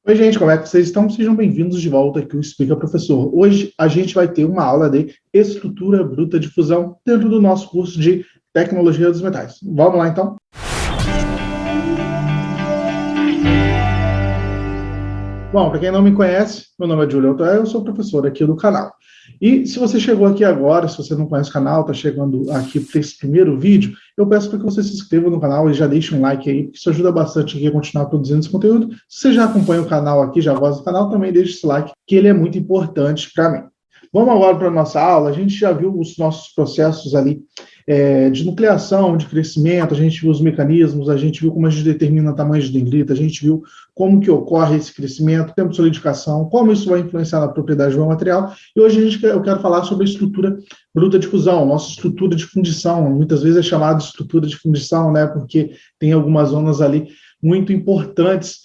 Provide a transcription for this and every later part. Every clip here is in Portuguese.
Oi, gente, como é que vocês estão? Sejam bem-vindos de volta aqui ao Explica Professor. Hoje a gente vai ter uma aula de estrutura bruta de fusão dentro do nosso curso de Tecnologia dos Metais. Vamos lá, então? Bom, para quem não me conhece, meu nome é Júlio Altoé, eu sou professor aqui do canal. E se você chegou aqui agora, se você não conhece o canal, está chegando aqui para esse primeiro vídeo, eu peço para que você se inscreva no canal e já deixe um like aí, porque isso ajuda bastante aqui a continuar produzindo esse conteúdo. Se você já acompanha o canal aqui, já gosta do canal, também deixe esse like, que ele é muito importante para mim. Vamos agora para a nossa aula. A gente já viu os nossos processos ali de nucleação, de crescimento, a gente viu os mecanismos, a gente viu como a gente determina o tamanho de dendrita, a gente viu como que ocorre esse crescimento, tempo de solidificação, como isso vai influenciar na propriedade do material. E hoje eu quero falar sobre a estrutura bruta de fusão, nossa estrutura de fundição. Muitas vezes é chamada de estrutura de fundição, né, porque tem algumas zonas ali muito importantes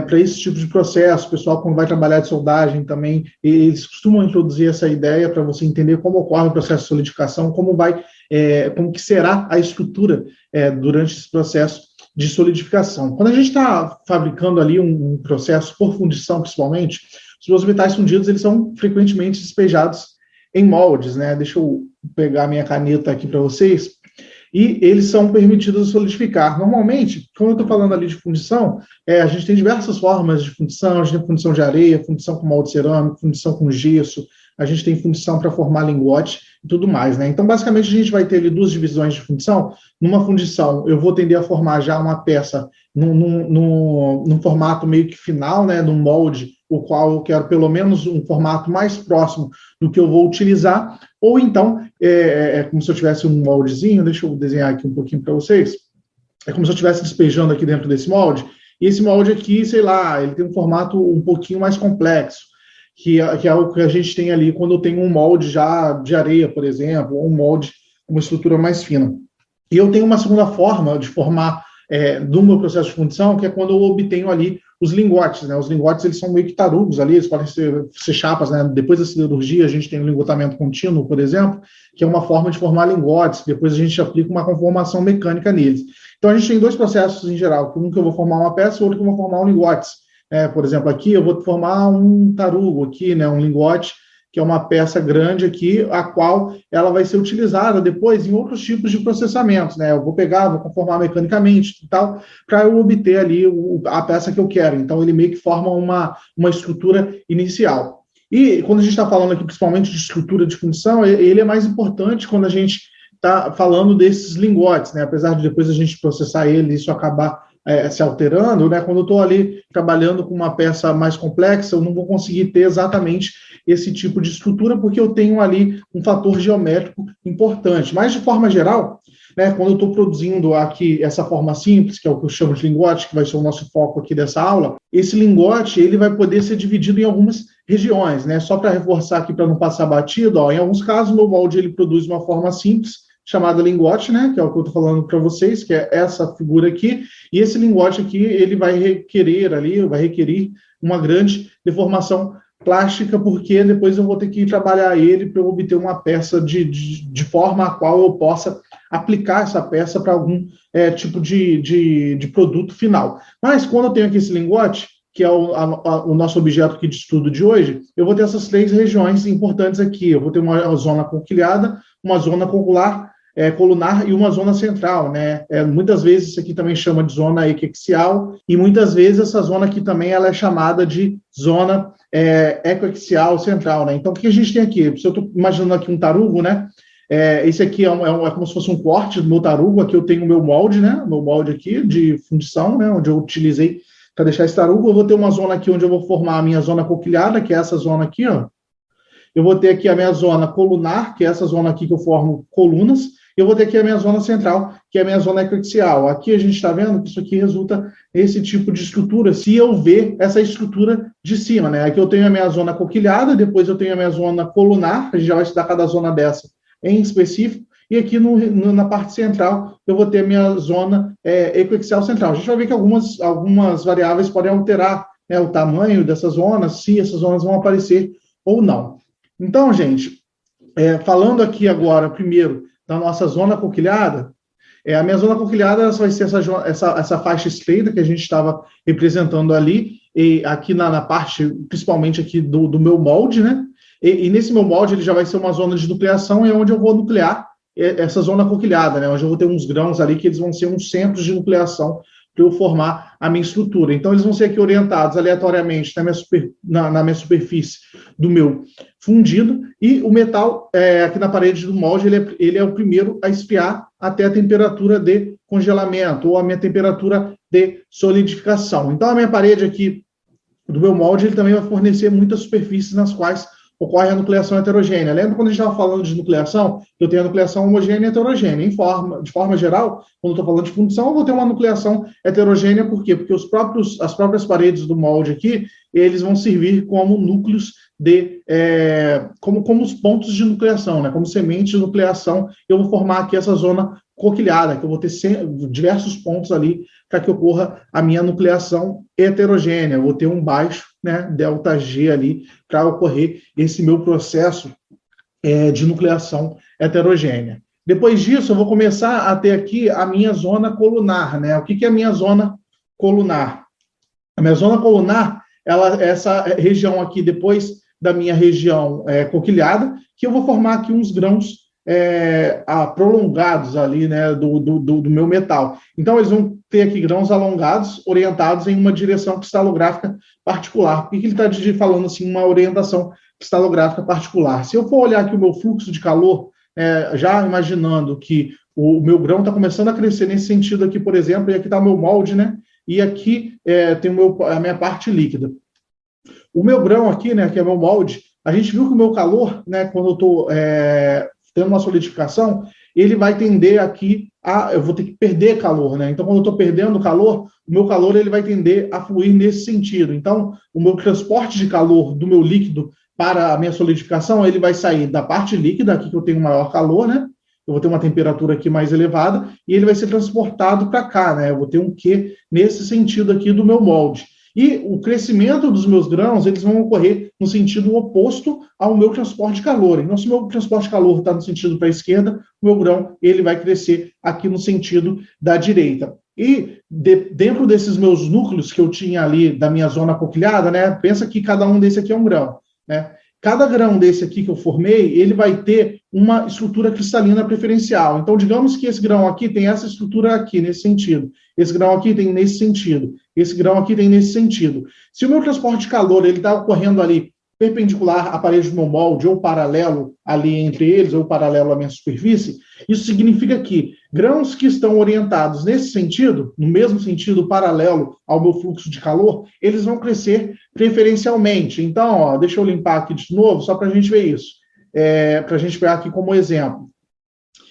para esse tipo de processo. O pessoal, quando vai trabalhar de soldagem também, eles costumam introduzir essa ideia para você entender como ocorre o processo de solidificação, como que será a estrutura durante esse processo de solidificação. Quando a gente está fabricando ali um processo por fundição, principalmente, os metais fundidos eles são frequentemente despejados em moldes, né? Deixa eu pegar a minha caneta aqui para vocês. E eles são permitidos a solidificar. Normalmente, quando eu estou falando ali de fundição, a gente tem diversas formas de fundição. A gente tem fundição de areia, fundição com molde cerâmico, fundição com gesso, a gente tem fundição para formar lingote e tudo mais, né? Então, basicamente, a gente vai ter ali duas divisões de fundição. Numa fundição, eu vou tender a formar já uma peça num formato meio que final, né? Num molde, o qual eu quero pelo menos um formato mais próximo do que eu vou utilizar, ou então, como se eu tivesse um moldezinho, deixa eu desenhar aqui um pouquinho para vocês, é como se eu estivesse despejando aqui dentro desse molde, e esse molde aqui, sei lá, ele tem um formato um pouquinho mais complexo, que é o que a gente tem ali quando eu tenho um molde já de areia, por exemplo, ou um molde com uma estrutura mais fina. E eu tenho uma segunda forma de formar do meu processo de fundição, que é quando eu obtenho ali os lingotes, né? Os lingotes, eles são meio que tarugos ali, eles podem ser chapas, né? Depois da siderurgia, a gente tem o lingotamento contínuo, por exemplo, que é uma forma de formar lingotes, depois a gente aplica uma conformação mecânica neles. Então, a gente tem dois processos em geral, um que eu vou formar uma peça e outro que eu vou formar um lingotes. Por exemplo, aqui eu vou formar um tarugo aqui, né? Um lingote, que é uma peça grande aqui, a qual ela vai ser utilizada depois em outros tipos de processamentos, né? Eu vou pegar, vou conformar mecanicamente e tal, para eu obter ali a peça que eu quero. Então, ele meio que forma uma estrutura inicial. E quando a gente está falando aqui principalmente de estrutura de fundição, ele é mais importante quando a gente está falando desses lingotes, né? Apesar de depois a gente processar ele, isso acabar se alterando, né? Quando eu estou ali trabalhando com uma peça mais complexa, eu não vou conseguir ter exatamente esse tipo de estrutura, porque eu tenho ali um fator geométrico importante. Mas, de forma geral, né, quando eu estou produzindo aqui essa forma simples, que é o que eu chamo de lingote, que vai ser o nosso foco aqui dessa aula, esse lingote ele vai poder ser dividido em algumas regiões, né? Só para reforçar aqui, para não passar batido, em alguns casos, o meu molde ele produz uma forma simples, chamada lingote, né, que é o que eu estou falando para vocês, que é essa figura aqui, e esse lingote aqui, ele vai requerir uma grande deformação plástica, porque depois eu vou ter que trabalhar ele para obter uma peça de forma a qual eu possa aplicar essa peça para algum tipo de produto final. Mas quando eu tenho aqui esse lingote, que é o nosso objeto aqui de estudo de hoje, eu vou ter essas três regiões importantes aqui. Eu vou ter uma zona conquilhada, uma zona colunar e uma zona central, né? Muitas vezes isso aqui também chama de zona equiaxial, e muitas vezes essa zona aqui também ela é chamada de zona ecoaxial central, né? Então, o que a gente tem aqui? Se eu estou imaginando aqui um tarugo, né? Esse aqui é como se fosse um corte do meu tarugo. Aqui eu tenho o meu molde, né? Meu molde aqui de fundição, né? Onde eu utilizei para deixar esse tarugo. Eu vou ter uma zona aqui onde eu vou formar a minha zona coquilhada, que é essa zona aqui, ó. Eu vou ter aqui a minha zona colunar, que é essa zona aqui que eu formo colunas. Eu vou ter aqui a minha zona central, que é a minha zona equiaxial. Aqui a gente está vendo que isso aqui resulta nesse tipo de estrutura, se eu ver essa estrutura de cima, né? Aqui eu tenho a minha zona coquilhada, depois eu tenho a minha zona colunar, a gente já vai estudar cada zona dessa em específico, e aqui na parte central eu vou ter a minha zona equiaxial central. A gente vai ver que algumas variáveis podem alterar, né, o tamanho dessas zonas, se essas zonas vão aparecer ou não. Então, gente, falando aqui agora, primeiro, da nossa zona coquilhada, A minha zona coquilhada essa vai ser essa faixa estreita que a gente estava representando ali, e aqui na parte, principalmente aqui do meu molde, né? E nesse meu molde ele já vai ser uma zona de nucleação, é onde eu vou nuclear essa zona coquilhada, né? Onde eu vou ter uns grãos ali que eles vão ser uns centros de nucleação para eu formar a minha estrutura. Então, eles vão ser aqui orientados aleatoriamente na minha superfície do meu fundido, e o metal, aqui na parede do molde, ele é o primeiro a esfriar até a temperatura de congelamento, ou a minha temperatura de solidificação. Então, a minha parede aqui do meu molde, ele também vai fornecer muitas superfícies nas quais ocorre a nucleação heterogênea. Lembra quando a gente estava falando de nucleação? Eu tenho a nucleação homogênea e heterogênea. De forma geral, quando eu estou falando de fundição, eu vou ter uma nucleação heterogênea. Por quê? Porque as próprias paredes do molde aqui, eles vão servir como núcleos como os pontos de nucleação, né? Como sementes de nucleação. Eu vou formar aqui essa zona coquilhada, que eu vou ter diversos pontos ali para que ocorra a minha nucleação heterogênea. Eu vou ter um baixo, né, ΔG ali, para ocorrer esse meu processo de nucleação heterogênea. Depois disso, eu vou começar a ter aqui a minha zona colunar, né? O que é a minha zona colunar? A minha zona colunar, essa região aqui, depois da minha região coquilhada, que eu vou formar aqui uns grãos prolongados ali, né, do meu metal. Então, eles vão ter aqui grãos alongados, orientados em uma direção cristalográfica particular. Por que ele está falando assim, uma orientação cristalográfica particular? Se eu for olhar aqui o meu fluxo de calor, já imaginando que o meu grão está começando a crescer nesse sentido aqui, por exemplo, e aqui está o meu molde, né? E aqui tem a minha parte líquida. O meu grão aqui, né, que é meu molde, a gente viu que o meu calor, né, quando eu estou tendo uma solidificação, ele vai tender aqui eu vou ter que perder calor, né? Então, quando eu estou perdendo calor, o meu calor ele vai tender a fluir nesse sentido. Então, o meu transporte de calor do meu líquido para a minha solidificação, ele vai sair da parte líquida, aqui que eu tenho maior calor, né? Eu vou ter uma temperatura aqui mais elevada, e ele vai ser transportado para cá, né? Eu vou ter um Q nesse sentido aqui do meu molde. E o crescimento dos meus grãos, eles vão ocorrer no sentido oposto ao meu transporte de calor. Então, se o meu transporte de calor está no sentido para a esquerda, o meu grão ele vai crescer aqui no sentido da direita. E dentro desses meus núcleos que eu tinha ali da minha zona coquilhada, né? Pensa que cada um desse aqui é um grão, né? Cada grão desse aqui que eu formei, ele vai ter uma estrutura cristalina preferencial. Então, digamos que esse grão aqui tem essa estrutura aqui, nesse sentido. Esse grão aqui tem nesse sentido. Esse grão aqui tem nesse sentido. Se o meu transporte de calor ele está ocorrendo ali perpendicular à parede do meu molde, ou paralelo ali entre eles, ou paralelo à minha superfície, isso significa que grãos que estão orientados nesse sentido, no mesmo sentido paralelo ao meu fluxo de calor, eles vão crescer preferencialmente. Então, ó, deixa eu limpar aqui de novo, só para a gente ver isso. Para a gente pegar aqui como exemplo.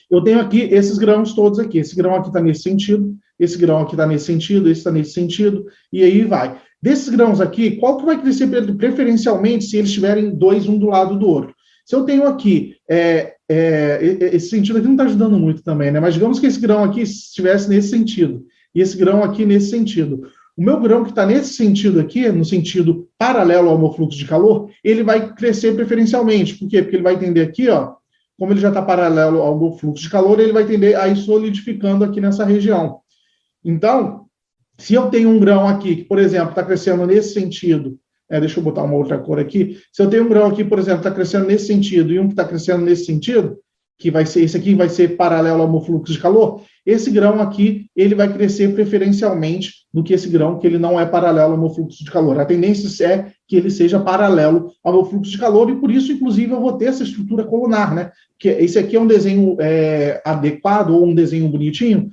Eu tenho aqui esses grãos todos aqui. Esse grão aqui está nesse sentido, esse grão aqui está nesse sentido, esse está nesse sentido, e aí vai. Desses grãos aqui, qual que vai crescer preferencialmente se eles estiverem dois, um do lado do outro? Se eu tenho aqui, esse sentido aqui não está ajudando muito também, né? Mas digamos que esse grão aqui estivesse nesse sentido, e esse grão aqui nesse sentido. O meu grão que está nesse sentido aqui, no sentido paralelo ao meu fluxo de calor, ele vai crescer preferencialmente. Por quê? Porque ele vai tender aqui, ó, como ele já está paralelo ao meu fluxo de calor, ele vai tender a ir solidificando aqui nessa região. Então, se eu tenho um grão aqui que, por exemplo, está crescendo nesse sentido, deixa eu botar uma outra cor aqui, se eu tenho um grão aqui, por exemplo, está crescendo nesse sentido e um que está crescendo nesse sentido, que vai ser, esse aqui vai ser paralelo ao meu fluxo de calor, esse grão aqui, ele vai crescer preferencialmente do que esse grão que ele não é paralelo ao meu fluxo de calor. A tendência é que ele seja paralelo ao meu fluxo de calor e por isso, inclusive, eu vou ter essa estrutura colunar, né? Que esse aqui é um desenho adequado ou um desenho bonitinho,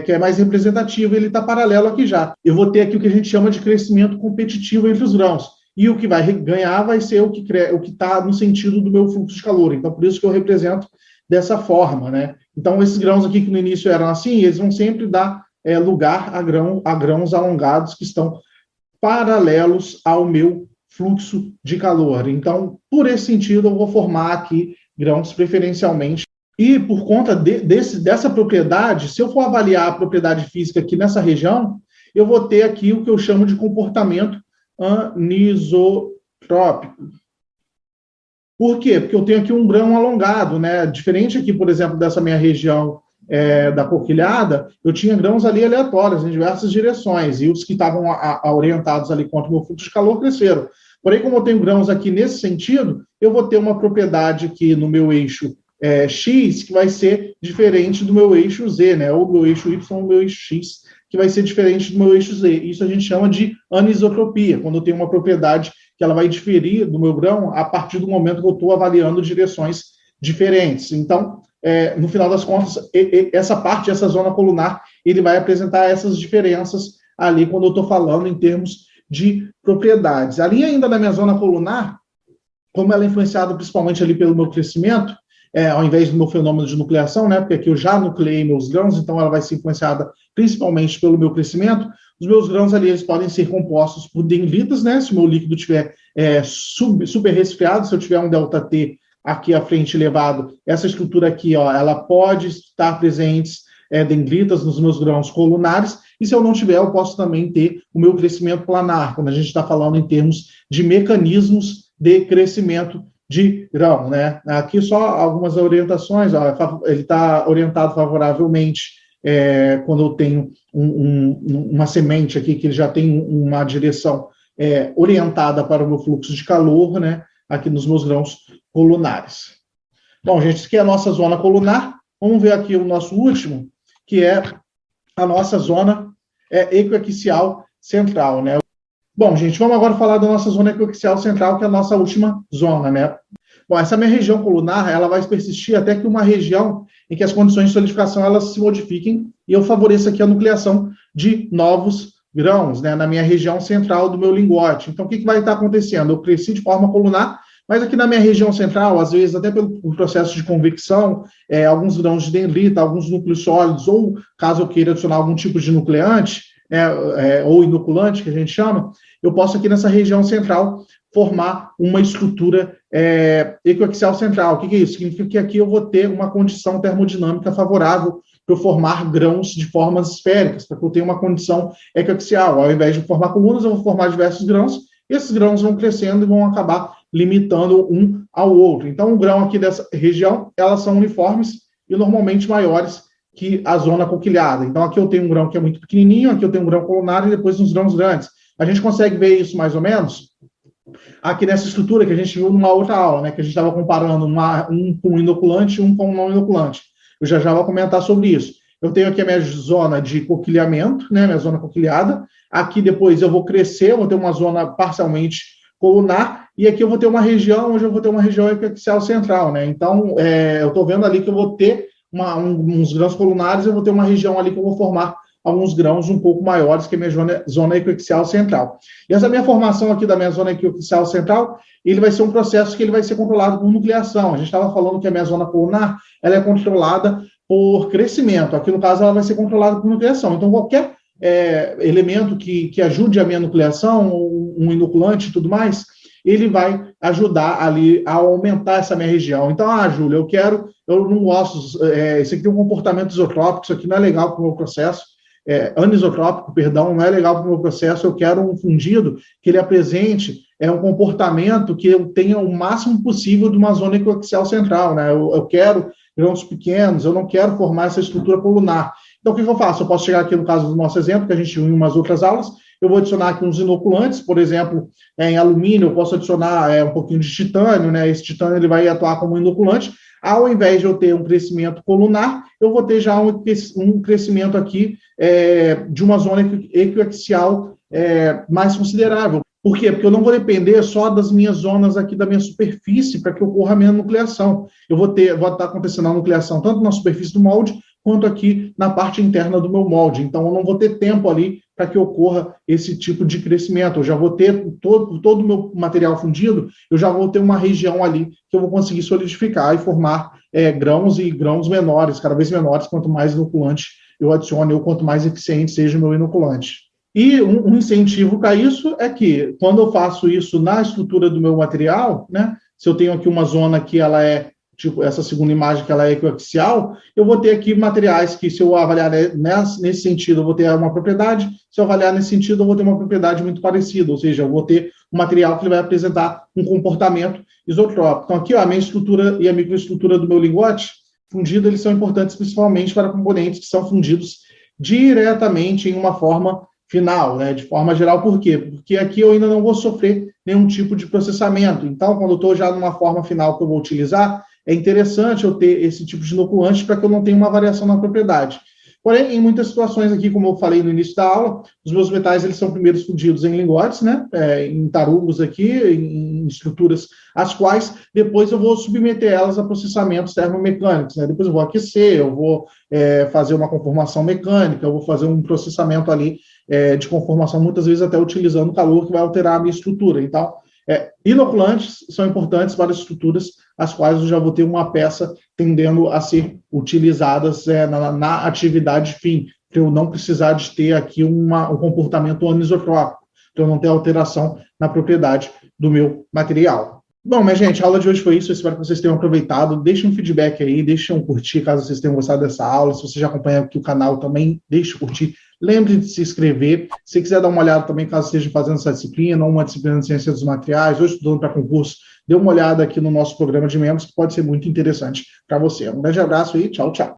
que é mais representativo, ele está paralelo aqui já. Eu vou ter aqui o que a gente chama de crescimento competitivo entre os grãos. E o que vai ganhar vai ser o que está no sentido do meu fluxo de calor. Então, por isso que eu represento dessa forma, né? Então, esses grãos aqui que no início eram assim, eles vão sempre dar lugar a grãos alongados que estão paralelos ao meu fluxo de calor. Então, por esse sentido, eu vou formar aqui grãos preferencialmente. E por conta dessa propriedade, se eu for avaliar a propriedade física aqui nessa região, eu vou ter aqui o que eu chamo de comportamento anisotrópico. Por quê? Porque eu tenho aqui um grão alongado, né? Diferente aqui, por exemplo, dessa minha região da coquilhada, eu tinha grãos ali aleatórios, em diversas direções, e os que estavam orientados ali contra o meu fluxo de calor cresceram. Porém, como eu tenho grãos aqui nesse sentido, eu vou ter uma propriedade aqui no meu eixo X, que vai ser diferente do meu eixo Z, né? Ou do meu eixo Y ou do meu eixo X, que vai ser diferente do meu eixo Z. Isso a gente chama de anisotropia, quando eu tenho uma propriedade que ela vai diferir do meu grão a partir do momento que eu estou avaliando direções diferentes. Então, no final das contas, essa parte, essa zona colunar, ele vai apresentar essas diferenças ali quando eu estou falando em termos de propriedades. Ali ainda na minha zona colunar, como ela é influenciada principalmente ali pelo meu crescimento, ao invés do meu fenômeno de nucleação, né, porque aqui eu já nucleei meus grãos, então ela vai ser influenciada principalmente pelo meu crescimento. Os meus grãos ali, eles podem ser compostos por dendritas, né, se o meu líquido estiver super resfriado, se eu tiver um ΔT aqui à frente elevado, essa estrutura aqui, ó, ela pode estar presente dendritas nos meus grãos colunares, e se eu não tiver, eu posso também ter o meu crescimento planar, quando a gente está falando em termos de mecanismos de crescimento de grão, né? Aqui só algumas orientações, ó, ele está orientado favoravelmente quando eu tenho uma semente aqui que ele já tem uma direção orientada para o meu fluxo de calor, né? Aqui nos meus grãos colunares. Bom, gente, isso aqui é a nossa zona colunar. Vamos ver aqui o nosso último, que é a nossa zona equiaxial central, né? Bom, gente, vamos agora falar da nossa zona equiaxial central, que é a nossa última zona, né? Bom, essa minha região colunar, ela vai persistir até que uma região em que as condições de solidificação elas se modifiquem e eu favoreça aqui a nucleação de novos grãos, né, na minha região central do meu lingote. Então, o que vai estar acontecendo? Eu cresci de forma colunar, mas aqui na minha região central, às vezes até pelo processo de convecção, alguns grãos de dendrita, alguns núcleos sólidos, ou caso eu queira adicionar algum tipo de nucleante, ou inoculante, que a gente chama, eu posso aqui nessa região central formar uma estrutura equiaxial central. O que é isso? Significa que aqui eu vou ter uma condição termodinâmica favorável para eu formar grãos de formas esféricas, para que eu tenha uma condição equiaxial. Ao invés de formar colunas, eu vou formar diversos grãos, e esses grãos vão crescendo e vão acabar limitando um ao outro. Então, o grão aqui dessa região, elas são uniformes e normalmente maiores que a zona coquilhada. Então, aqui eu tenho um grão que é muito pequenininho, aqui eu tenho um grão colunar e depois uns grãos grandes. A gente consegue ver isso mais ou menos aqui nessa estrutura que a gente viu numa outra aula, né, que a gente estava comparando um com inoculante e um com não inoculante. Eu já vou comentar sobre isso. Eu tenho aqui a minha zona de coquilhamento, né, minha zona coquilhada. Aqui depois eu vou crescer, eu vou ter uma zona parcialmente colunar, e aqui eu vou ter uma região onde eu vou ter uma região equiaxial central, né? Então, eu estou vendo ali que eu vou ter uns grãos colunares, eu vou ter uma região ali que eu vou formar alguns grãos um pouco maiores que a minha zona equiaxial central. E essa minha formação aqui da minha zona equiaxial central, ele vai ser um processo que ele vai ser controlado por nucleação. A gente estava falando que a minha zona colunar, ela é controlada por crescimento. Aqui, no caso, ela vai ser controlada por nucleação. Então, qualquer elemento que ajude a minha nucleação, um inoculante e tudo mais, ele vai ajudar ali a aumentar essa minha região. Então, Júlia, eu não gosto, isso aqui tem um comportamento isotrópico, isso aqui não é legal para o meu processo, anisotrópico, perdão, não é legal para o meu processo, eu quero um fundido que ele apresente um comportamento que eu tenha o máximo possível de uma zona equiaxial central, né? Eu quero grãos pequenos, eu não quero formar essa estrutura colunar. Então, o que eu faço? Eu posso chegar aqui no caso do nosso exemplo, que a gente viu em umas outras aulas, eu vou adicionar aqui uns inoculantes, por exemplo, em alumínio, eu posso adicionar um pouquinho de titânio, né? Esse titânio ele vai atuar como inoculante. Ao invés de eu ter um crescimento colunar, eu vou ter já um crescimento aqui de uma zona equiaxial mais considerável. Por quê? Porque eu não vou depender só das minhas zonas aqui da minha superfície para que ocorra a minha nucleação. Eu vou estar acontecendo a nucleação tanto na superfície do molde, quanto aqui na parte interna do meu molde. Então, eu não vou ter tempo ali para que ocorra esse tipo de crescimento. Eu já vou ter todo o meu material fundido, eu já vou ter uma região ali que eu vou conseguir solidificar e formar grãos e grãos menores, cada vez menores, quanto mais inoculante eu adicione ou quanto mais eficiente seja o meu inoculante. E um incentivo para isso é que, quando eu faço isso na estrutura do meu material, né, se eu tenho aqui uma zona que ela tipo essa segunda imagem que ela é equiaxial, eu vou ter aqui materiais que, se eu avaliar nesse sentido, eu vou ter uma propriedade, se eu avaliar nesse sentido, eu vou ter uma propriedade muito parecida, ou seja, eu vou ter um material que ele vai apresentar um comportamento isotrópico. Então, aqui, ó, a minha estrutura e a microestrutura do meu lingote, fundido, eles são importantes principalmente para componentes que são fundidos diretamente em uma forma final, né, de forma geral. Por quê? Porque aqui eu ainda não vou sofrer nenhum tipo de processamento. Então, quando eu estou já numa forma final que eu vou utilizar, é interessante eu ter esse tipo de inoculante para que eu não tenha uma variação na propriedade. Porém, em muitas situações aqui, como eu falei no início da aula, os meus metais eles são primeiro fundidos em lingotes, né, em tarugos aqui, em estruturas, as quais depois eu vou submeter elas a processamentos termomecânicos, né? Depois eu vou aquecer, eu vou fazer uma conformação mecânica, eu vou fazer um processamento ali de conformação, muitas vezes até utilizando calor que vai alterar a minha estrutura. Então, inoculantes são importantes para as estruturas as quais eu já vou ter uma peça tendendo a ser utilizadas na atividade fim, para eu não precisar de ter aqui um comportamento anisotrópico, para eu não ter alteração na propriedade do meu material. Bom, minha gente, a aula de hoje foi isso. Eu espero que vocês tenham aproveitado. Deixem um feedback aí, deixem um curtir caso vocês tenham gostado dessa aula. Se você já acompanha aqui o canal também, deixe um curtir. Lembre de se inscrever. Se quiser dar uma olhada também, caso esteja fazendo essa disciplina, ou uma disciplina de ciência dos materiais, ou estudando para concurso, dê uma olhada aqui no nosso programa de membros, que pode ser muito interessante para você. Um grande abraço e tchau, tchau.